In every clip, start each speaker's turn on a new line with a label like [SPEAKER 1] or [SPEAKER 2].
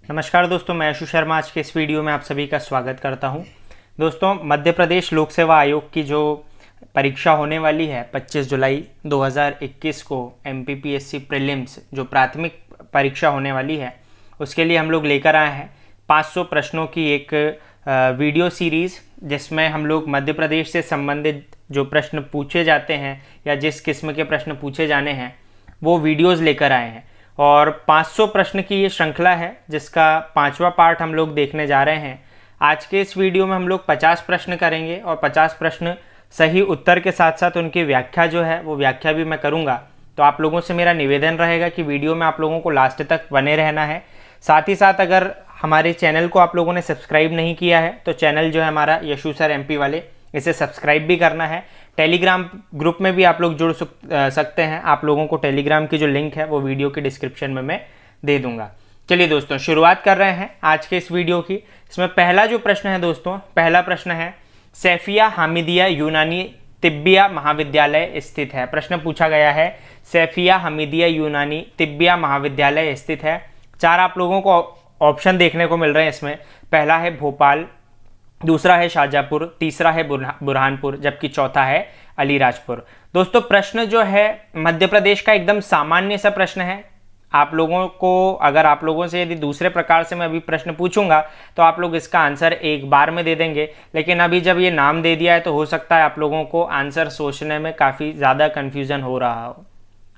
[SPEAKER 1] नमस्कार दोस्तों, मैं आशु शर्मा आज के इस वीडियो में आप सभी का स्वागत करता हूं। दोस्तों, मध्य प्रदेश लोक सेवा आयोग की जो परीक्षा होने वाली है 25 जुलाई 2021 को MPPSC प्रीलिम्स जो प्राथमिक परीक्षा होने वाली है, उसके लिए हम लोग लेकर आए हैं 500 प्रश्नों की एक वीडियो सीरीज़, जिसमें हम लोग मध्य प्रदेश से संबंधित जो प्रश्न पूछे जाते हैं या जिस किस्म के प्रश्न पूछे जाने हैं वो वीडियोज़ लेकर आए हैं। और 500 प्रश्न की ये श्रृंखला है जिसका 5वां पार्ट हम लोग देखने जा रहे हैं। आज के इस वीडियो में हम लोग 50 प्रश्न करेंगे और 50 प्रश्न सही उत्तर के साथ साथ उनकी व्याख्या जो है वो व्याख्या भी मैं करूंगा। तो आप लोगों से मेरा निवेदन रहेगा कि वीडियो में आप लोगों को लास्ट तक बने रहना है। साथ ही साथ अगर हमारे चैनल को आप लोगों ने सब्सक्राइब नहीं किया है तो चैनल जो है हमारा यशु सर MP वाले, इसे सब्सक्राइब भी करना है। टेलीग्राम ग्रुप में भी आप लोग जुड़ सकते हैं। आप लोगों को टेलीग्राम की जो लिंक है वो वीडियो के डिस्क्रिप्शन में मैं दे दूंगा। चलिए दोस्तों, शुरुआत कर रहे हैं आज के इस वीडियो की। इसमें पहला जो प्रश्न है दोस्तों, पहला प्रश्न है सैफिया हमीदिया यूनानी तिब्बिया महाविद्यालय स्थित है। प्रश्न पूछा गया है सैफिया हमीदिया यूनानी तिब्बिया महाविद्यालय स्थित है। 4 आप लोगों को ऑप्शन देखने को मिल रहे हैं इसमें। पहला है भोपाल, दूसरा है शाहजहाँपुर, तीसरा है बुरहानपुर, जबकि चौथा है अलीराजपुर। दोस्तों, प्रश्न जो है मध्य प्रदेश का एकदम सामान्य सा प्रश्न है। आप लोगों को, अगर आप लोगों से यदि दूसरे प्रकार से मैं अभी प्रश्न पूछूंगा तो आप लोग इसका आंसर एक बार में दे देंगे, लेकिन अभी जब ये नाम दे दिया है तो हो सकता है आप लोगों को आंसर सोचने में काफ़ी ज़्यादा कन्फ्यूज़न हो रहा हो।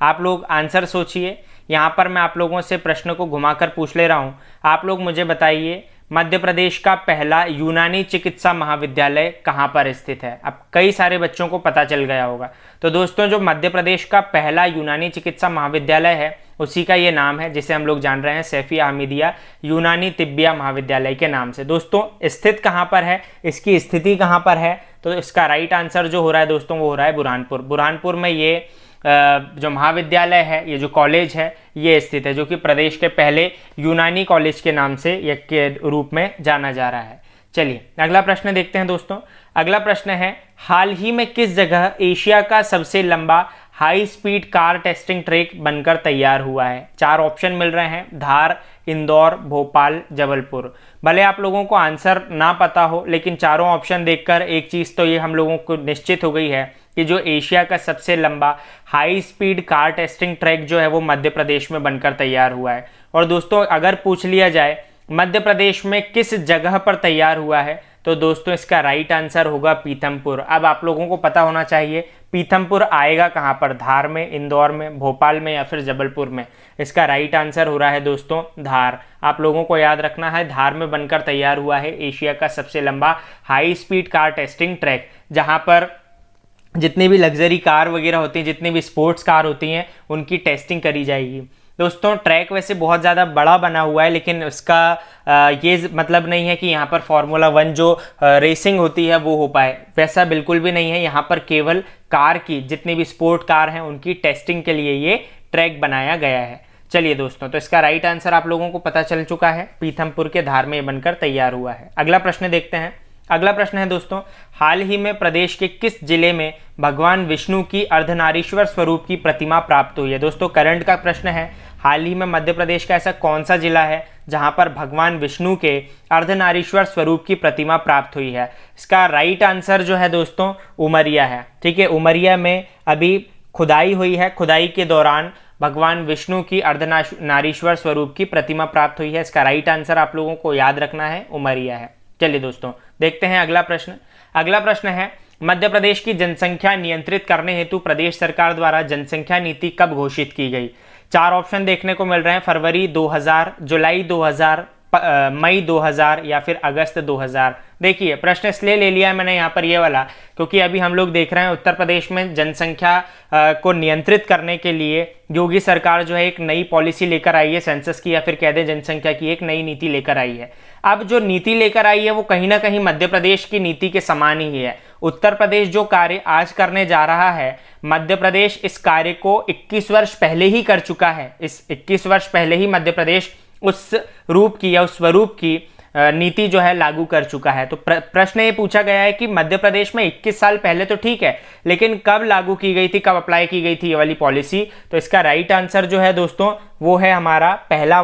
[SPEAKER 1] आप लोग आंसर सोचिए। यहाँ पर मैं आप लोगों से प्रश्न को घुमाकर पूछ ले रहा हूँ। आप लोग मुझे बताइए मध्य प्रदेश का पहला यूनानी चिकित्सा महाविद्यालय कहाँ पर स्थित है। अब कई सारे बच्चों को पता चल गया होगा। तो दोस्तों, जो मध्य प्रदेश का पहला यूनानी चिकित्सा महाविद्यालय है उसी का ये नाम है, जिसे हम लोग जान रहे हैं सैफिया हमीदिया यूनानी तिब्बिया महाविद्यालय के नाम से। दोस्तों, स्थित कहाँ पर है, इसकी स्थिति कहाँ पर है, तो इसका राइट आंसर जो हो रहा है दोस्तों वो हो रहा है बुरहानपुर। बुरहानपुर में ये जो महाविद्यालय है, ये जो कॉलेज है ये स्थित है, जो कि प्रदेश के पहले यूनानी कॉलेज के नाम से ये के रूप में जाना जा रहा है। चलिए अगला प्रश्न देखते हैं दोस्तों। अगला प्रश्न है हाल ही में किस जगह एशिया का सबसे लंबा high speed car testing track बनकर तैयार हुआ है। 4 ऑप्शन मिल रहे हैं, धार, इंदौर, भोपाल, जबलपुर। भले आप लोगों को आंसर ना पता हो, लेकिन चारों ऑप्शन देखकर एक चीज़ तो ये हम लोगों को निश्चित हो गई है कि जो एशिया का सबसे लंबा high speed car testing track जो है वो मध्य प्रदेश में बनकर तैयार हुआ है। और दोस्तों, अगर पूछ लिया जाए मध्य प्रदेश में किस जगह पर तैयार हुआ है, तो दोस्तों इसका राइट आंसर होगा पीथमपुर। अब आप लोगों को पता होना चाहिए पीथमपुर आएगा कहाँ पर, धार में, इंदौर में, भोपाल में या फिर जबलपुर में। इसका राइट आंसर हो रहा है दोस्तों धार। आप लोगों को याद रखना है, धार में बनकर तैयार हुआ है एशिया का सबसे लंबा high speed car testing track, जहाँ पर जितनी भी लग्जरी कार वगैरह होती हैं, जितनी भी स्पोर्ट्स कार होती हैं, उनकी टेस्टिंग करी जाएगी। दोस्तों, ट्रैक वैसे बहुत ज़्यादा बड़ा बना हुआ है, लेकिन उसका ये मतलब नहीं है कि यहाँ पर फार्मूला 1 जो रेसिंग होती है वो हो पाए, वैसा बिल्कुल भी नहीं है। यहाँ पर केवल कार की, जितनी भी स्पोर्ट कार हैं उनकी टेस्टिंग के लिए ये ट्रैक बनाया गया है। चलिए दोस्तों, तो इसका राइट आंसर आप लोगों को पता चल चुका है, पीथमपुर के धार में बनकर तैयार हुआ है। अगला प्रश्न देखते हैं। अगला प्रश्न है दोस्तों, हाल ही में प्रदेश के किस जिले में भगवान विष्णु की अर्धनारीश्वर स्वरूप की प्रतिमा प्राप्त हुई है। दोस्तों, करंट का प्रश्न है, हाल ही में मध्य प्रदेश का ऐसा कौन सा जिला है जहां पर भगवान विष्णु के अर्धनारीश्वर स्वरूप की प्रतिमा प्राप्त हुई है। इसका राइट आंसर जो है दोस्तों उमरिया है। ठीक है, उमरिया में अभी खुदाई हुई है, खुदाई के दौरान भगवान विष्णु की अर्धनारीश्वर स्वरूप की प्रतिमा प्राप्त हुई है। इसका राइट आंसर आप लोगों को याद रखना है, उमरिया है। चलिए दोस्तों, देखते हैं अगला प्रश्न। अगला प्रश्न है मध्य प्रदेश की जनसंख्या नियंत्रित करने हेतु प्रदेश सरकार द्वारा जनसंख्या नीति कब घोषित की गई। 4 ऑप्शन देखने को मिल रहे हैं, फरवरी 2000, जुलाई 2000, मई 2000 या फिर अगस्त 2000। देखिए, प्रश्न इसलिए ले लिया है मैंने यहाँ पर ये वाला, क्योंकि अभी हम लोग देख रहे हैं उत्तर प्रदेश में जनसंख्या को नियंत्रित करने के लिए योगी सरकार जो है एक नई पॉलिसी लेकर आई है, सेंसस की या फिर कह दें जनसंख्या की एक नई नीति लेकर आई है। अब जो नीति लेकर आई है वो कहीं ना कहीं मध्य प्रदेश की नीति के समान ही है। उत्तर प्रदेश जो कार्य आज करने जा रहा है, मध्य प्रदेश इस कार्य को 21 वर्ष पहले ही कर चुका है। इस 21 वर्ष पहले ही मध्य प्रदेश उस रूप की या उस स्वरूप की नीति जो है लागू कर चुका है। तो प्रश्न ये पूछा गया है कि मध्य प्रदेश में 21 साल पहले तो ठीक है, लेकिन कब लागू की गई थी, कब अप्लाई की गई थी ये वाली पॉलिसी। तो इसका राइट आंसर जो है दोस्तों वो है हमारा पहला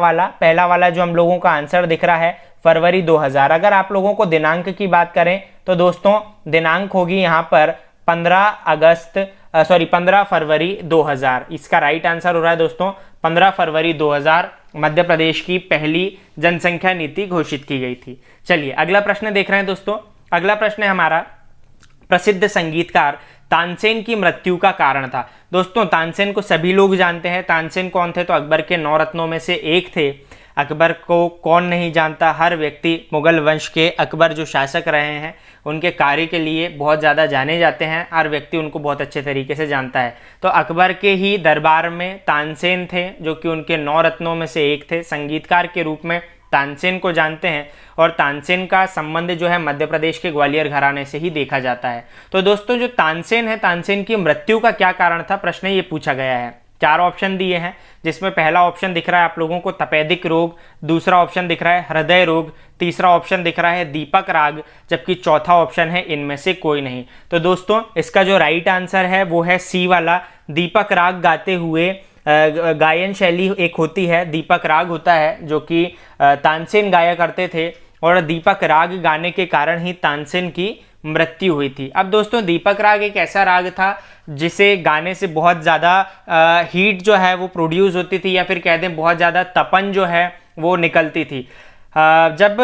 [SPEAKER 1] वाला जो हम लोगों का आंसर दिख रहा है फरवरी 2000। अगर आप लोगों को दिनांक की बात करें तो दोस्तों दिनांक होगी यहाँ पर 15 फरवरी 2000। इसका राइट आंसर हो रहा है दोस्तों 15 फरवरी 2000 मध्य प्रदेश की पहली जनसंख्या नीति घोषित की गई थी। चलिए अगला प्रश्न देख रहे हैं दोस्तों। अगला प्रश्न है हमारा, प्रसिद्ध संगीतकार तानसेन की मृत्यु का कारण था। दोस्तों तानसेन को सभी लोग जानते हैं। तानसेन कौन थे? तो अकबर के 9 रत्नों में से एक थे। अकबर को कौन नहीं जानता, हर व्यक्ति मुगल वंश के अकबर जो शासक रहे हैं उनके कार्य के लिए बहुत ज़्यादा जाने जाते हैं, हर व्यक्ति उनको बहुत अच्छे तरीके से जानता है। तो अकबर के ही दरबार में तानसेन थे जो कि उनके 9 रत्नों में से एक थे। संगीतकार के रूप में तानसेन को जानते हैं और तानसेन का संबंध जो है मध्य प्रदेश के ग्वालियर घराने से ही देखा जाता है। तो दोस्तों जो तानसेन है, तानसेन की मृत्यु का क्या कारण था, प्रश्न ये पूछा गया है। 4 ऑप्शन दिए हैं जिसमें पहला ऑप्शन दिख रहा है आप लोगों को तपेदिक रोग, दूसरा ऑप्शन दिख रहा है हृदय रोग, तीसरा ऑप्शन दिख रहा है दीपक राग, जबकि चौथा ऑप्शन है इनमें से कोई नहीं। तो दोस्तों इसका जो राइट आंसर है वो है सी वाला, दीपक राग गाते हुए गायन शैली एक होती है, दीपक राग होता है जो कि तानसेन गाया करते थे और दीपक राग गाने के कारण ही तानसेन की मृत्यु हुई थी। अब दोस्तों दीपक राग एक ऐसा राग था जिसे गाने से बहुत ज़्यादा हीट जो है वो प्रोड्यूस होती थी, या फिर कह दें बहुत ज़्यादा तपन जो है वो निकलती थी। जब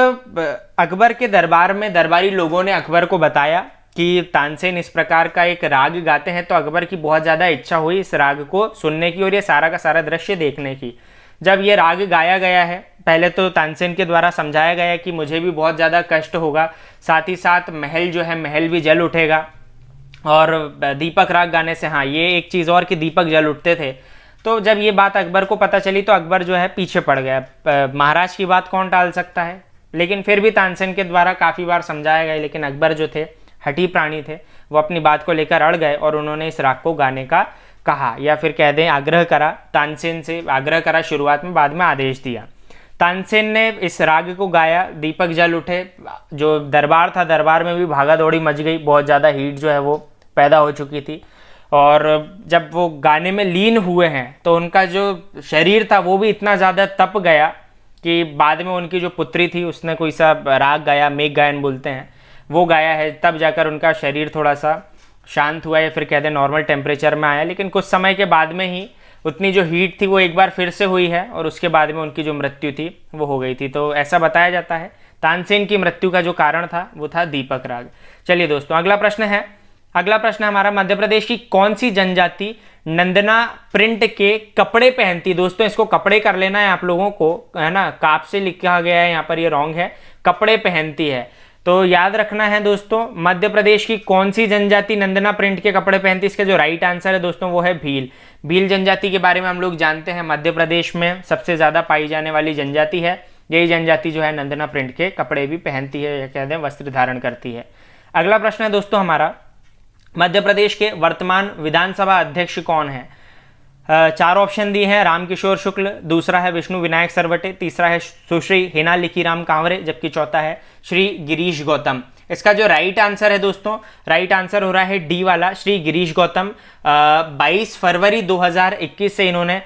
[SPEAKER 1] अकबर के दरबार में दरबारी लोगों ने अकबर को बताया कि तानसेन इस प्रकार का एक राग गाते हैं, तो अकबर की बहुत ज़्यादा इच्छा हुई इस राग को सुनने की और ये सारा का सारा दृश्य देखने की। जब ये राग गाया गया है, पहले तो तानसेन के द्वारा समझाया गया कि मुझे भी बहुत ज़्यादा कष्ट होगा, साथ ही साथ महल जो है महल भी जल उठेगा, और दीपक राग गाने से हाँ ये एक चीज़ और कि दीपक जल उठते थे। तो जब ये बात अकबर को पता चली तो अकबर जो है पीछे पड़ गया। महाराज की बात कौन टाल सकता है, लेकिन फिर भी तानसेन के द्वारा काफ़ी बार समझाया गया, लेकिन अकबर जो थे हठी प्राणी थे, वो अपनी बात को लेकर अड़ गए और उन्होंने इस राग को गाने का कहा, या फिर कह दें आग्रह करा, तानसेन से आग्रह करा शुरुआत में, बाद में आदेश दिया। तानसेन ने इस राग को गाया, दीपक जल उठे, जो दरबार था दरबार में भी भागा दौड़ी मच गई, बहुत ज़्यादा हीट जो है वो पैदा हो चुकी थी। और जब वो गाने में लीन हुए हैं तो उनका जो शरीर था वो भी इतना ज़्यादा तप गया कि बाद में उनकी जो पुत्री थी उसने कोई सा राग गाया, मेघ गायन बोलते हैं, वो गाया है, तब जाकर उनका शरीर थोड़ा सा शांत हुआ या फिर कह दें नॉर्मल टेम्परेचर में आया। लेकिन कुछ समय के बाद में ही उतनी जो हीट थी वो एक बार फिर से हुई है और उसके बाद में उनकी जो मृत्यु थी वो हो गई थी। तो ऐसा बताया जाता है तानसेन की मृत्यु का जो कारण था वो था दीपक राग। चलिए दोस्तों अगला प्रश्न हमारा, मध्य प्रदेश की कौन सी जनजाति नंदना प्रिंट के कपड़े पहनती। दोस्तों इसको कपड़े कर लेना है आप लोगों को, है ना, काप से लिखा गया है यहाँ पर, ये रॉन्ग है, कपड़े पहनती है। तो याद रखना है दोस्तों मध्य प्रदेश की कौन सी जनजाति नंदना प्रिंट के कपड़े पहनती। इसका जो राइट आंसर है दोस्तों वो है भील। भील जनजाति के बारे में हम लोग जानते हैं, मध्य प्रदेश में सबसे ज़्यादा पाई जाने वाली जनजाति है। यही जनजाति जो है नंदना प्रिंट के कपड़े भी पहनती है, या कह दें वस्त्र धारण करती है। अगला प्रश्न है दोस्तों हमारा, मध्य प्रदेश के वर्तमान विधानसभा अध्यक्ष कौन है। 4 ऑप्शन दिए हैं, रामकिशोर शुक्ल, दूसरा है विष्णु विनायक सरवटे, तीसरा है सुश्री हिना लिखीराम कांवरे, जबकि चौथा है श्री गिरीश गौतम। इसका जो राइट आंसर है दोस्तों, राइट आंसर हो रहा है डी वाला, श्री गिरीश गौतम। 22 फरवरी 2021 से इन्होंने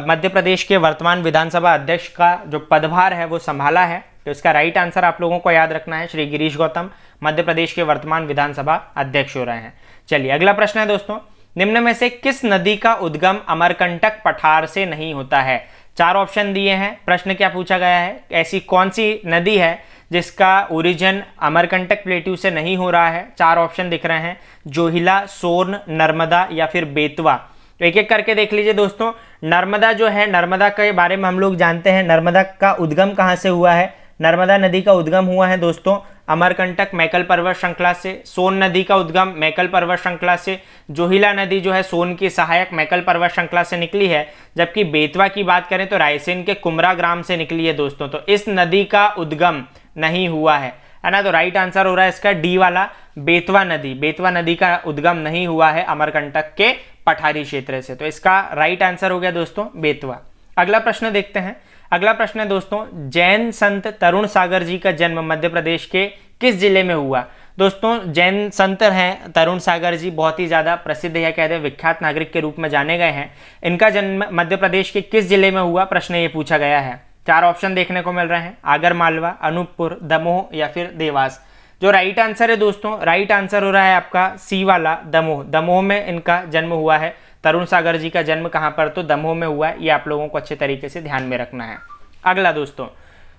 [SPEAKER 1] मध्य प्रदेश के वर्तमान विधानसभा अध्यक्ष का जो पदभार है वो संभाला है। तो इसका राइट आंसर आप लोगों को याद रखना है, श्री गिरीश गौतम मध्य प्रदेश के वर्तमान विधानसभा अध्यक्ष हो रहे हैं। चलिए अगला प्रश्न है दोस्तों, निम्न में से किस नदी का उद्गम अमरकंटक पठार से नहीं होता है। 4 ऑप्शन दिए हैं। प्रश्न क्या पूछा गया है, ऐसी कौन सी नदी है जिसका ओरिजिन अमरकंटक प्लेट्यू से नहीं हो रहा है। 4 ऑप्शन दिख रहे हैं, जोहिला, सोन, नर्मदा या फिर बेतवा। तो एक एक करके देख लीजिए दोस्तों। नर्मदा जो है, नर्मदा के बारे में हम लोग जानते हैं, नर्मदा का उद्गम कहाँ से हुआ है। नर्मदा नदी का उद्गम हुआ है दोस्तों अमरकंटक मैकल पर्वत श्रृंखला से। सोन नदी का उद्गम मैकल पर्वत श्रृंखला से। जोहिला नदी जो है सोन की सहायक मैकल पर्वत श्रृंखला से निकली है, जबकि बेतवा की बात करें तो रायसेन के कुमरा ग्राम से निकली है दोस्तों। तो इस नदी का उद्गम नहीं हुआ है ना। तो राइट आंसर हो रहा है इसका डी वाला, बेतवा नदी। बेतवा नदी का उद्गम नहीं हुआ है अमरकंटक के पठारी क्षेत्र से। तो इसका राइट आंसर हो गया दोस्तों बेतवा। अगला प्रश्न देखते हैं। अगला प्रश्न है दोस्तों, जैन संत तरुण सागर जी का जन्म मध्य प्रदेश के किस जिले में हुआ? दोस्तों जैन संत हैं तरुण सागर जी, बहुत ही ज़्यादा प्रसिद्ध या कहते हैं विख्यात नागरिक के रूप में जाने गए हैं। इनका जन्म मध्य प्रदेश के किस जिले में हुआ, प्रश्न ये पूछा गया है। 4 ऑप्शन देखने को मिल रहे हैं, आगर मालवा, अनूपपुर, दमोह या फिर देवास। जो राइट आंसर है दोस्तों, राइट आंसर हो रहा है आपका सी वाला, दमोह। दमोह में इनका जन्म हुआ है। तरुण सागर जी का जन्म कहाँ पर, तो दमोह में हुआ है। ये आप लोगों को अच्छे तरीके से ध्यान में रखना है। अगला दोस्तों,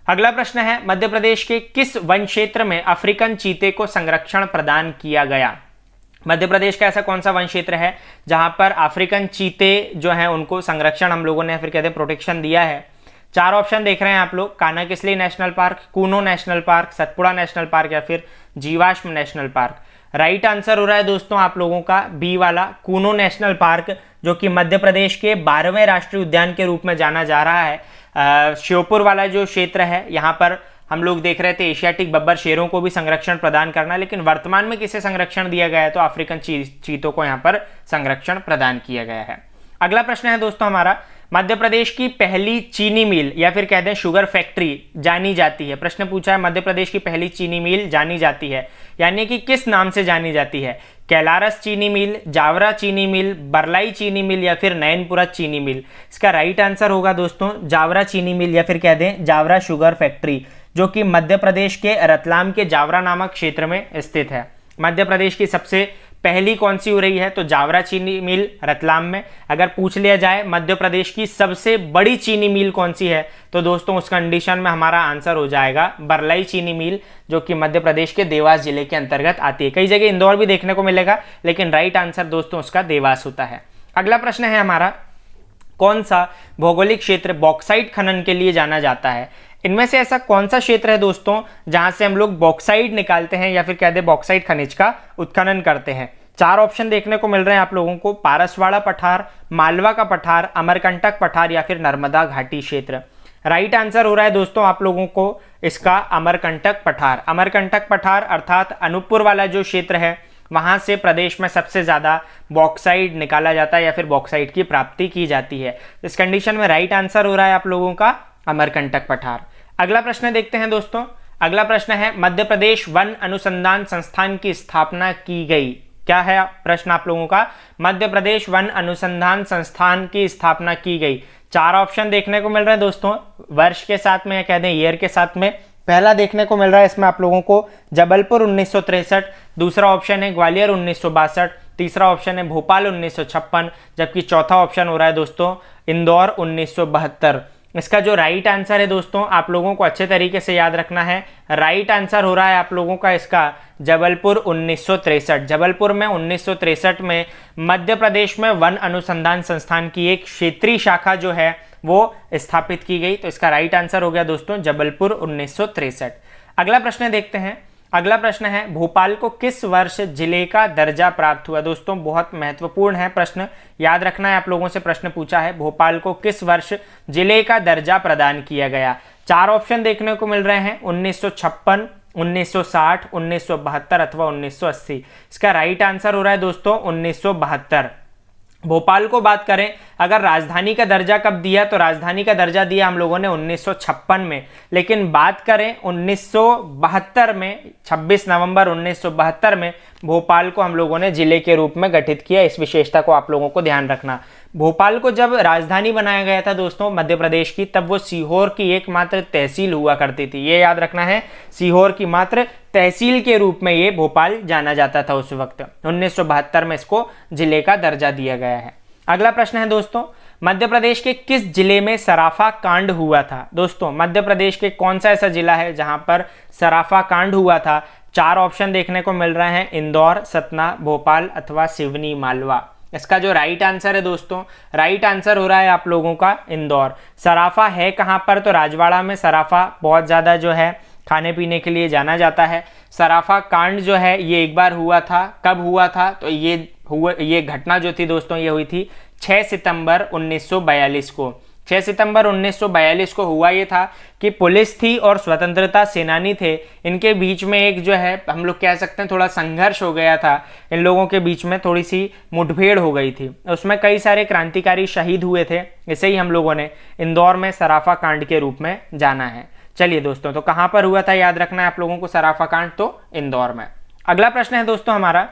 [SPEAKER 1] अगला प्रश्न है, मध्य प्रदेश के किस वन क्षेत्र में अफ्रीकन चीते को संरक्षण प्रदान किया गया? मध्य प्रदेश का ऐसा कौन सा वन क्षेत्र है जहां पर अफ्रीकन चीते जो हैं उनको संरक्षण हम लोगों ने फिर कहते हैं प्रोटेक्शन दिया है? 4 ऑप्शन देख रहे हैं आप लोग, Kanha Kisli national park, Kuno national park, Satpura national park या फिर जीवाश्म नेशनल पार्क। राइट आंसर हो रहा है दोस्तों आप लोगों का बी वाला, कूनो नेशनल पार्क, जो कि मध्य प्रदेश के 12वें राष्ट्रीय उद्यान के रूप में जाना जा रहा है। श्योपुर वाला जो क्षेत्र है, यहाँ पर हम लोग देख रहे थे एशियाटिक बब्बर शेरों को भी संरक्षण प्रदान करना, लेकिन वर्तमान में किसे संरक्षण दिया गया है, तो अफ्रीकन चीतों को यहाँ पर संरक्षण प्रदान किया गया है। अगला प्रश्न है दोस्तों हमारा, मध्य प्रदेश की पहली चीनी मिल या फिर कहते हैं शुगर फैक्ट्री जानी जाती है? प्रश्न पूछा है, मध्य प्रदेश की पहली चीनी मिल जानी जाती है, यानी कि किस नाम से जानी जाती है? कैलारस चीनी मिल, जावरा चीनी मिल, बरलाई चीनी मिल या फिर नयनपुरा चीनी मिल। इसका राइट आंसर होगा दोस्तों जावरा चीनी मिल या फिर कह दें जावरा शुगर फैक्ट्री, जो कि मध्य प्रदेश के रतलाम के जावरा नामक क्षेत्र में स्थित है। मध्य प्रदेश की सबसे पहली कौन सी हो रही है, तो जावरा चीनी मिल रतलाम में। अगर पूछ लिया जाए मध्य प्रदेश की सबसे बड़ी चीनी मिल कौन सी है, तो दोस्तों उस कंडीशन में हमारा आंसर हो जाएगा बरलाई चीनी मिल, जो कि मध्य प्रदेश के देवास जिले के अंतर्गत आती है। कई जगह इंदौर भी देखने को मिलेगा, लेकिन राइट आंसर दोस्तों उसका देवास होता है। अगला प्रश्न है हमारा, कौन सा भौगोलिक क्षेत्र बॉक्साइट खनन के लिए जाना जाता है? इनमें से ऐसा कौन सा क्षेत्र है दोस्तों जहां से हम लोग बॉक्साइट निकालते हैं या फिर कह दे बॉक्साइट खनिज का उत्खनन करते हैं? 4 ऑप्शन देखने को मिल रहे हैं आप लोगों को, पारसवाड़ा पठार, मालवा का पठार, अमरकंटक पठार या फिर नर्मदा घाटी क्षेत्र। राइट आंसर हो रहा है दोस्तों आप लोगों को इसका अमरकंटक पठार। अमरकंटक पठार अर्थात अनूपपुर वाला जो क्षेत्र है, वहां से प्रदेश में सबसे ज्यादा बॉक्साइट निकाला जाता है या फिर बॉक्साइट की प्राप्ति की जाती है। इस कंडीशन में राइट आंसर हो रहा है आप लोगों का अमरकंटक पठार। अगला प्रश्न देखते हैं दोस्तों, अगला प्रश्न है, मध्य प्रदेश वन अनुसंधान संस्थान की स्थापना की गई? क्या है प्रश्न आप लोगों का, मध्य प्रदेश वन अनुसंधान संस्थान की स्थापना की गई? 4 ऑप्शन देखने को मिल रहे हैं दोस्तों, वर्ष के साथ में या कह दें ईयर के साथ में। पहला देखने को मिल रहा है इसमें आप लोगों को जबलपुर 1963, दूसरा ऑप्शन है ग्वालियर 1962, तीसरा ऑप्शन है भोपाल 1956, जबकि चौथा ऑप्शन हो रहा है दोस्तों इंदौर 1972। इसका जो राइट आंसर है दोस्तों आप लोगों को अच्छे तरीके से याद रखना है, राइट आंसर हो रहा है आप लोगों का इसका जबलपुर 1963। जबलपुर में 1963 में मध्य प्रदेश में वन अनुसंधान संस्थान की एक क्षेत्रीय शाखा जो है वो स्थापित की गई, तो इसका राइट आंसर हो गया दोस्तों जबलपुर 1963। अगला प्रश्न देखते हैं, अगला प्रश्न है, भोपाल को किस वर्ष जिले का दर्जा प्राप्त हुआ? दोस्तों बहुत महत्वपूर्ण है प्रश्न, याद रखना है आप लोगों से प्रश्न पूछा है, भोपाल को किस वर्ष जिले का दर्जा प्रदान किया गया? 4 ऑप्शन देखने को मिल रहे हैं, 1956, 1960, 1972 अथवा 1980। इसका राइट आंसर हो रहा है दोस्तों 1972। भोपाल को बात करें अगर राजधानी का दर्जा कब दिया, तो राजधानी का दर्जा दिया हम लोगों ने 1956 में, लेकिन बात करें 1972 में, 26 नवंबर 1972 में भोपाल को हम लोगों ने जिले के रूप में गठित किया। इस विशेषता को आप लोगों को ध्यान रखना। भोपाल को जब राजधानी बनाया गया था दोस्तों मध्य प्रदेश की, तब वो सीहोर की एकमात्र तहसील हुआ करती थी, ये याद रखना है, सीहोर की मात्र तहसील के रूप में ये भोपाल जाना जाता था उस वक्त। 1972 में इसको जिले का दर्जा दिया गया है। अगला प्रश्न है दोस्तों, मध्य प्रदेश के किस जिले में सराफा कांड हुआ था? दोस्तों मध्य प्रदेश के कौन सा ऐसा जिला है जहां पर सराफा कांड हुआ था? 4 ऑप्शन देखने को मिल रहे हैं, इंदौर, सतना, भोपाल अथवा सिवनी, मालवा। इसका जो राइट आंसर है दोस्तों, राइट आंसर हो रहा है आप लोगों का इंदौर। सराफा है कहां पर, तो राजवाड़ा में सराफा बहुत ज्यादा जो है खाने पीने के लिए जाना जाता है। सराफा कांड जो है ये एक बार हुआ था, कब हुआ था, तो ये घटना जो थी दोस्तों ये हुई थी 6 सितंबर 1942 को। 6 सितंबर 1942 को हुआ ये था कि पुलिस थी और स्वतंत्रता सेनानी थे, इनके बीच में एक जो है हम लोग कह सकते हैं थोड़ा संघर्ष हो गया था। इन लोगों के बीच में थोड़ी सी मुठभेड़ हो गई थी, उसमें कई सारे क्रांतिकारी शहीद हुए थे। इसे ही हम लोगों ने इंदौर में सराफा कांड के रूप में जाना है। चलिए दोस्तों, तो कहाँ पर हुआ था याद रखना है आप लोगों को सराफा कांड, तो इंदौर में। अगला प्रश्न है दोस्तों हमारा,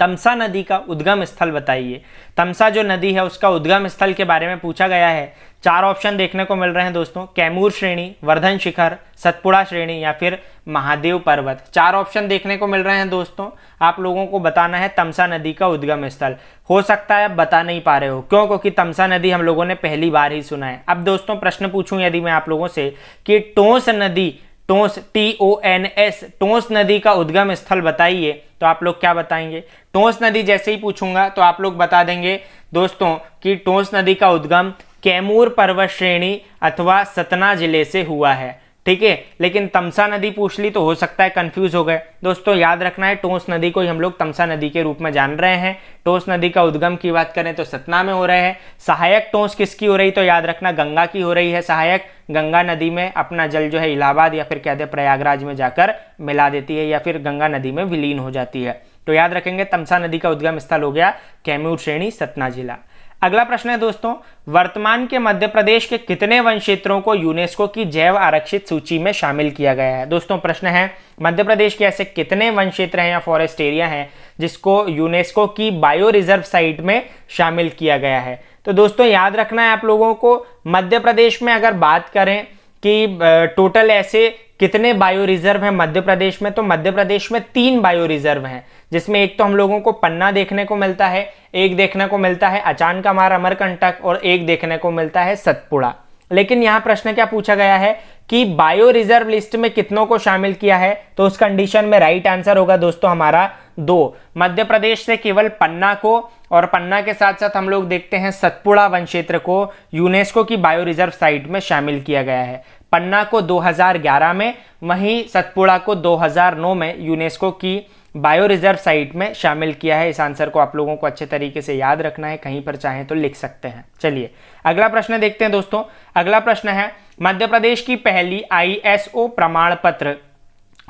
[SPEAKER 1] तमसा नदी का उद्गम स्थल बताइए। तमसा जो नदी है उसका उद्गम स्थल के बारे में पूछा गया है। 4 ऑप्शन देखने को मिल रहे हैं दोस्तों, कैमूर श्रेणी, वर्धन शिखर, सतपुड़ा श्रेणी या फिर महादेव पर्वत। 4 ऑप्शन देखने को मिल रहे हैं दोस्तों, आप लोगों को बताना है तमसा नदी का उद्गम स्थल। हो सकता है आप बता नहीं पा रहे हो, क्यों? क्योंकि तमसा नदी हम लोगों ने पहली बार ही सुना है। अब दोस्तों प्रश्न पूछूं यदि मैं आप लोगों से कि टोंस नदी, टोंस TONS, टोंस नदी का उद्गम स्थल बताइए, तो आप लोग क्या बताएंगे? टोंस नदी जैसे ही पूछूंगा तो आप लोग बता देंगे दोस्तों कि टोंस नदी का उद्गम कैमूर पर्वत श्रेणी अथवा सतना जिले से हुआ है, ठीक है। लेकिन तमसा नदी पूछ ली तो हो सकता है कंफ्यूज हो गए। दोस्तों याद रखना है, टोंस नदी को ही हम लोग तमसा नदी के रूप में जान रहे हैं। टोंस नदी का उद्गम की बात करें तो सतना में हो रहे हैं। सहायक टोंस किसकी हो रही, तो याद रखना गंगा की हो रही है। सहायक गंगा नदी में अपना जल जो है इलाहाबाद या फिर कहते हैं प्रयागराज में जाकर मिला देती है या फिर गंगा नदी में विलीन हो जाती है। तो याद रखेंगे तमसा नदी का उद्गम स्थल हो गया कैमूर श्रेणी, सतना जिला। अगला प्रश्न है दोस्तों, वर्तमान के मध्य प्रदेश के कितने वन क्षेत्रों को यूनेस्को की जैव आरक्षित सूची में शामिल किया गया है? दोस्तों प्रश्न है, मध्य प्रदेश के ऐसे कितने वन क्षेत्र हैं या फॉरेस्ट एरिया हैं जिसको यूनेस्को की बायो रिजर्व साइट में शामिल किया गया है? तो दोस्तों याद रखना है आप लोगों को, मध्य प्रदेश में अगर बात करें कि टोटल ऐसे कितने बायो रिजर्व हैं मध्य प्रदेश में, तो मध्य प्रदेश में 3 बायो रिजर्व हैं, जिसमें एक तो हम लोगों को पन्ना देखने को मिलता है, एक देखने को मिलता है अचान कमार अमरकंटक और एक देखने को मिलता है सतपुड़ा। लेकिन यहाँ प्रश्न क्या पूछा गया है कि बायो रिजर्व लिस्ट में कितनों को शामिल किया है, तो उस कंडीशन में राइट आंसर होगा दोस्तों हमारा 2। मध्य प्रदेश से केवल पन्ना को और पन्ना के साथ साथ हम लोग देखते हैं सतपुड़ा वन क्षेत्र को यूनेस्को की बायो रिजर्व साइट में शामिल किया गया है। पन्ना को 2011 में, वहीं सतपुड़ा को 2009 में यूनेस्को की बायो रिजर्व साइट में शामिल किया है। इस आंसर को आप लोगों को अच्छे तरीके से याद रखना है, कहीं पर चाहें तो लिख सकते हैं। चलिए अगला प्रश्न देखते हैं दोस्तों। अगला प्रश्न है, मध्य प्रदेश की पहली ISO प्रमाण पत्र,